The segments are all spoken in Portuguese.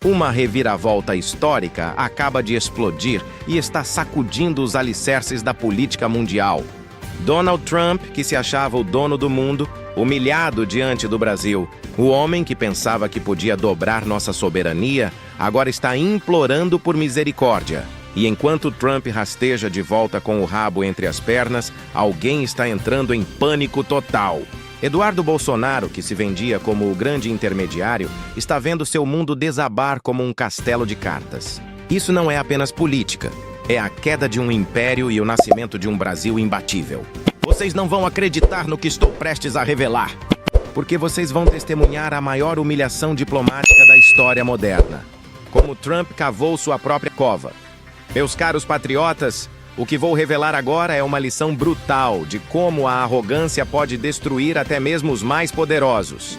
Uma reviravolta histórica acaba de explodir e está sacudindo os alicerces da política mundial. Donald Trump, que se achava o dono do mundo, humilhado diante do Brasil. O homem que pensava que podia dobrar nossa soberania, agora está implorando por misericórdia. E enquanto Trump rasteja de volta com o rabo entre as pernas, alguém está entrando em pânico total. Eduardo Bolsonaro, que se vendia como o grande intermediário, está vendo seu mundo desabar como um castelo de cartas. Isso não é apenas política, é a queda de um império e o nascimento de um Brasil imbatível. Vocês não vão acreditar no que estou prestes a revelar, porque vocês vão testemunhar a maior humilhação diplomática da história moderna. Como Trump cavou sua própria cova. Meus caros patriotas, o que vou revelar agora é uma lição brutal de como a arrogância pode destruir até mesmo os mais poderosos.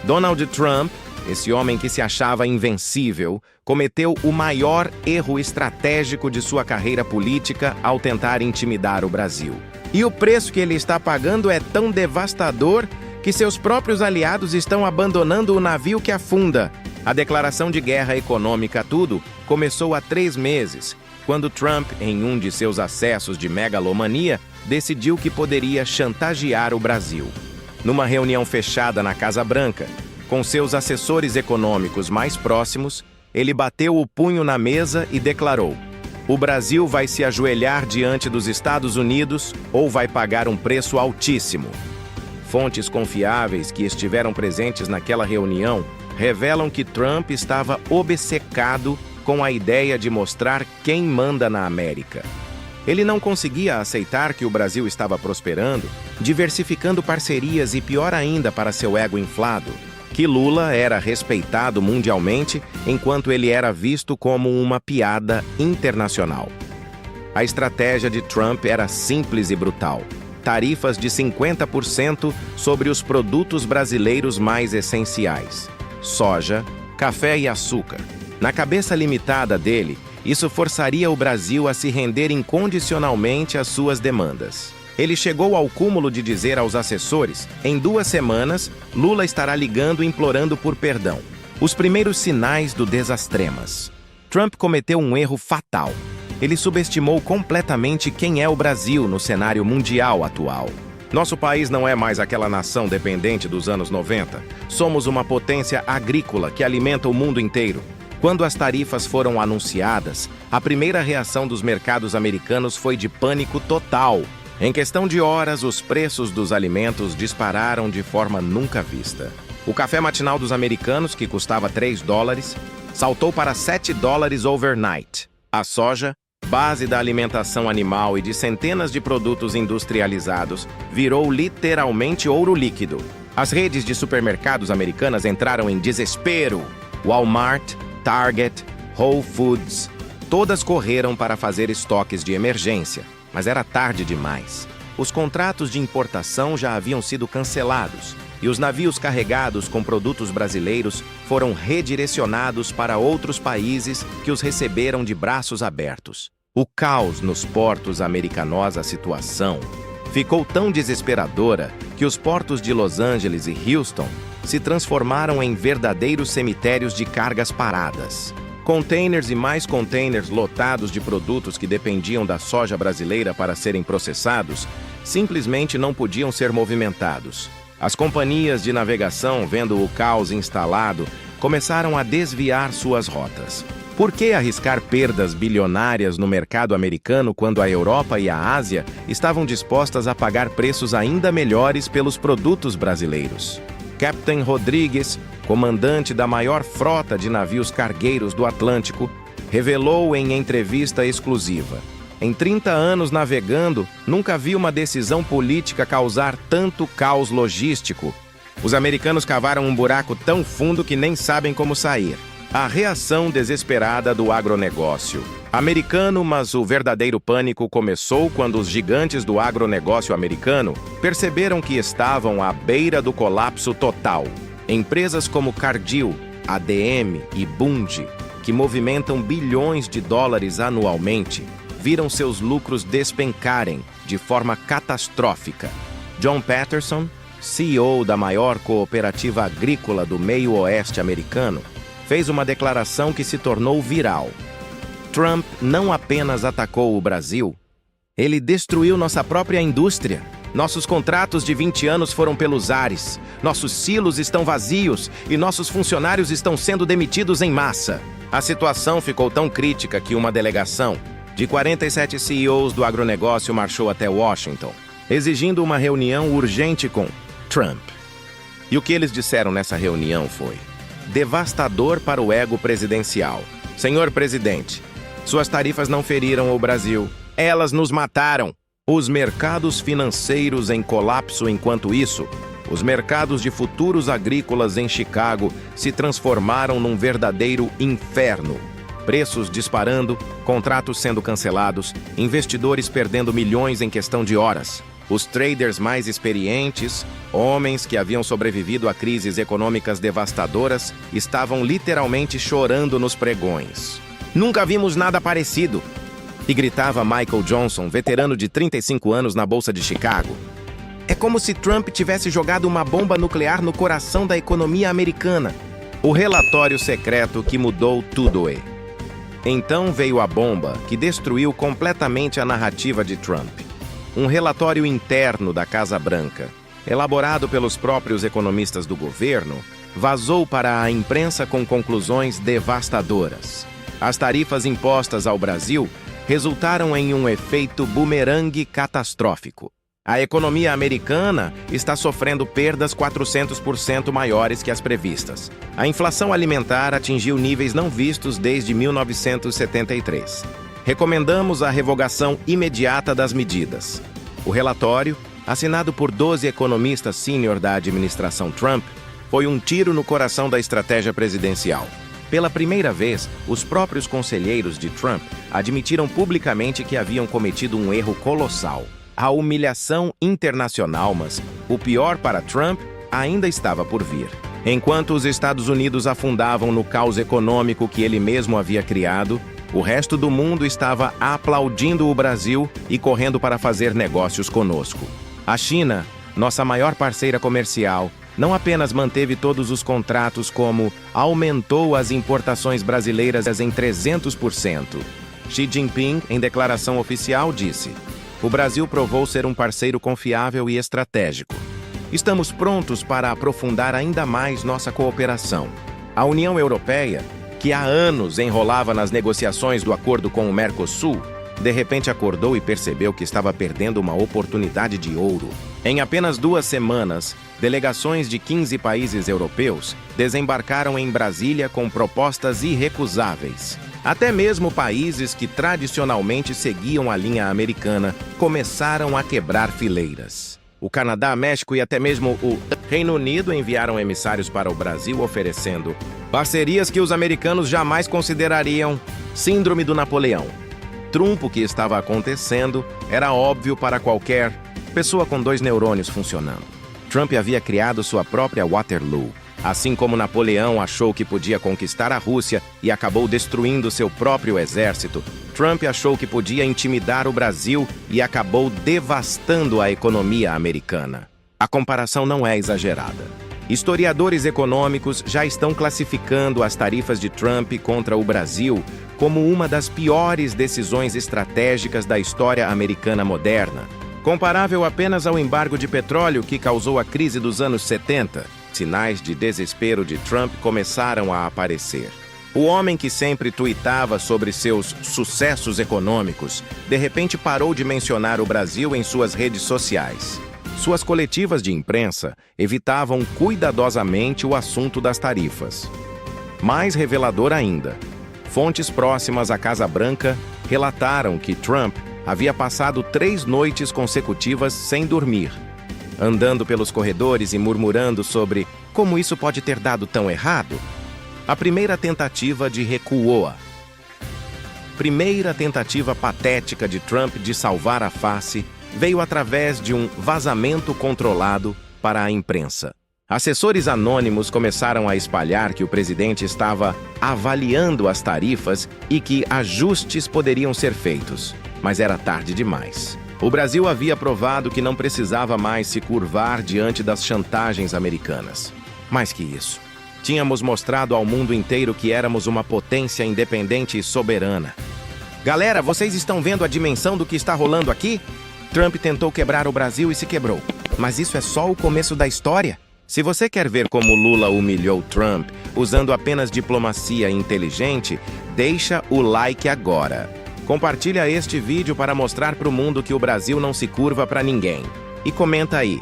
Donald Trump, esse homem que se achava invencível, cometeu o maior erro estratégico de sua carreira política ao tentar intimidar o Brasil. E o preço que ele está pagando é tão devastador que seus próprios aliados estão abandonando o navio que afunda. A declaração de guerra econômica a tudo começou há 3 meses, quando Trump, em um de seus acessos de megalomania, decidiu que poderia chantagear o Brasil. Numa reunião fechada na Casa Branca, com seus assessores econômicos mais próximos, ele bateu o punho na mesa e declarou: "O Brasil vai se ajoelhar diante dos Estados Unidos ou vai pagar um preço altíssimo." Fontes confiáveis que estiveram presentes naquela reunião revelam que Trump estava obcecado com a ideia de mostrar quem manda na América. Ele não conseguia aceitar que o Brasil estava prosperando, diversificando parcerias e, pior ainda para seu ego inflado, que Lula era respeitado mundialmente enquanto ele era visto como uma piada internacional. A estratégia de Trump era simples e brutal. Tarifas de 50% sobre os produtos brasileiros mais essenciais: soja, café e açúcar. Na cabeça limitada dele, isso forçaria o Brasil a se render incondicionalmente às suas demandas. Ele chegou ao cúmulo de dizer aos assessores: "Em 2 semanas, Lula estará ligando implorando por perdão." Os primeiros sinais do desastremas. Trump cometeu um erro fatal. Ele subestimou completamente quem é o Brasil no cenário mundial atual. Nosso país não é mais aquela nação dependente dos anos 90. Somos uma potência agrícola que alimenta o mundo inteiro. Quando as tarifas foram anunciadas, a primeira reação dos mercados americanos foi de pânico total. Em questão de horas, os preços dos alimentos dispararam de forma nunca vista. O café matinal dos americanos, que custava $3, saltou para $7 overnight. A soja, base da alimentação animal e de centenas de produtos industrializados, virou literalmente ouro líquido. As redes de supermercados americanas entraram em desespero. Walmart, Target, Whole Foods, todas correram para fazer estoques de emergência, mas era tarde demais. Os contratos de importação já haviam sido cancelados e os navios carregados com produtos brasileiros foram redirecionados para outros países que os receberam de braços abertos. O caos nos portos americanos, a situação ficou tão desesperadora que os portos de Los Angeles e Houston se transformaram em verdadeiros cemitérios de cargas paradas. Containers e mais containers lotados de produtos que dependiam da soja brasileira para serem processados simplesmente não podiam ser movimentados. As companhias de navegação, vendo o caos instalado, começaram a desviar suas rotas. Por que arriscar perdas bilionárias no mercado americano quando a Europa e a Ásia estavam dispostas a pagar preços ainda melhores pelos produtos brasileiros? Captain Rodrigues, comandante da maior frota de navios cargueiros do Atlântico, revelou em entrevista exclusiva: "Em 30 anos navegando, nunca vi uma decisão política causar tanto caos logístico. Os americanos cavaram um buraco tão fundo que nem sabem como sair." A reação desesperada do agronegócio americano, mas o verdadeiro pânico começou quando os gigantes do agronegócio americano perceberam que estavam à beira do colapso total. Empresas como Cargill, ADM e Bunge, que movimentam bilhões de dólares anualmente, viram seus lucros despencarem de forma catastrófica. John Patterson, CEO da maior cooperativa agrícola do meio-oeste americano, fez uma declaração que se tornou viral. Trump não apenas atacou o Brasil, ele destruiu nossa própria indústria. Nossos contratos de 20 anos foram pelos ares, nossos silos estão vazios e nossos funcionários estão sendo demitidos em massa. A situação ficou tão crítica que uma delegação de 47 CEOs do agronegócio marchou até Washington, exigindo uma reunião urgente com Trump. E o que eles disseram nessa reunião foi: devastador para o ego presidencial. Senhor presidente, suas tarifas não feriram o Brasil, elas nos mataram. Os mercados financeiros em colapso. Enquanto isso, os mercados de futuros agrícolas em Chicago se transformaram num verdadeiro inferno. Preços disparando, contratos sendo cancelados, investidores perdendo milhões em questão de horas. Os traders mais experientes, homens que haviam sobrevivido a crises econômicas devastadoras, estavam literalmente chorando nos pregões. Nunca vimos nada parecido. E gritava Michael Johnson, veterano de 35 anos na Bolsa de Chicago. É como se Trump tivesse jogado uma bomba nuclear no coração da economia americana. O relatório secreto que mudou tudo. Então veio a bomba que destruiu completamente a narrativa de Trump. Um relatório interno da Casa Branca, elaborado pelos próprios economistas do governo, vazou para a imprensa com conclusões devastadoras. As tarifas impostas ao Brasil resultaram em um efeito bumerangue catastrófico. A economia americana está sofrendo perdas 400% maiores que as previstas. A inflação alimentar atingiu níveis não vistos desde 1973. Recomendamos a revogação imediata das medidas. O relatório, assinado por 12 economistas sênior da administração Trump, foi um tiro no coração da estratégia presidencial. Pela primeira vez, os próprios conselheiros de Trump admitiram publicamente que haviam cometido um erro colossal. A humilhação internacional, mas o pior para Trump ainda estava por vir. Enquanto os Estados Unidos afundavam no caos econômico que ele mesmo havia criado, o resto do mundo estava aplaudindo o Brasil e correndo para fazer negócios conosco. A China, nossa maior parceira comercial, não apenas manteve todos os contratos, como aumentou as importações brasileiras em 300%. Xi Jinping, em declaração oficial, disse: o Brasil provou ser um parceiro confiável e estratégico. Estamos prontos para aprofundar ainda mais nossa cooperação. A União Europeia, que há anos enrolava nas negociações do acordo com o Mercosul, de repente acordou e percebeu que estava perdendo uma oportunidade de ouro. Em apenas 2 semanas, delegações de 15 países europeus desembarcaram em Brasília com propostas irrecusáveis. Até mesmo países que tradicionalmente seguiam a linha americana começaram a quebrar fileiras. O Canadá, México e até mesmo o Reino Unido enviaram emissários para o Brasil oferecendo parcerias que os americanos jamais considerariam. Síndrome do Napoleão. Trumpo que estava acontecendo era óbvio para qualquer pessoa com 2 neurônios funcionando. Trump havia criado sua própria Waterloo. Assim como Napoleão achou que podia conquistar a Rússia e acabou destruindo seu próprio exército, Trump achou que podia intimidar o Brasil e acabou devastando a economia americana. A comparação não é exagerada. Historiadores econômicos já estão classificando as tarifas de Trump contra o Brasil como uma das piores decisões estratégicas da história americana moderna, comparável apenas ao embargo de petróleo que causou a crise dos anos 70. Sinais de desespero de Trump começaram a aparecer. O homem que sempre tuitava sobre seus sucessos econômicos, de repente parou de mencionar o Brasil em suas redes sociais. Suas coletivas de imprensa evitavam cuidadosamente o assunto das tarifas. Mais revelador ainda, fontes próximas à Casa Branca relataram que Trump havia passado 3 noites consecutivas sem dormir, andando pelos corredores e murmurando sobre como isso pode ter dado tão errado. A primeira tentativa de recuoa. Primeira tentativa patética de Trump de salvar a face veio através de um vazamento controlado para a imprensa. Assessores anônimos começaram a espalhar que o presidente estava avaliando as tarifas e que ajustes poderiam ser feitos, mas era tarde demais. O Brasil havia provado que não precisava mais se curvar diante das chantagens americanas. Mais que isso, Tínhamos mostrado ao mundo inteiro que éramos uma potência independente e soberana. Galera, vocês estão vendo a dimensão do que está rolando aqui? Trump tentou quebrar o Brasil e se quebrou. Mas isso é só o começo da história. Se você quer ver como Lula humilhou Trump, usando apenas diplomacia inteligente, deixa o like agora. Compartilha este vídeo para mostrar para o mundo que o Brasil não se curva para ninguém. E comenta aí.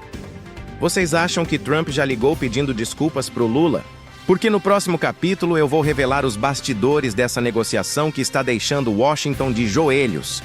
Vocês acham que Trump já ligou pedindo desculpas pro Lula? Porque no próximo capítulo eu vou revelar os bastidores dessa negociação que está deixando Washington de joelhos.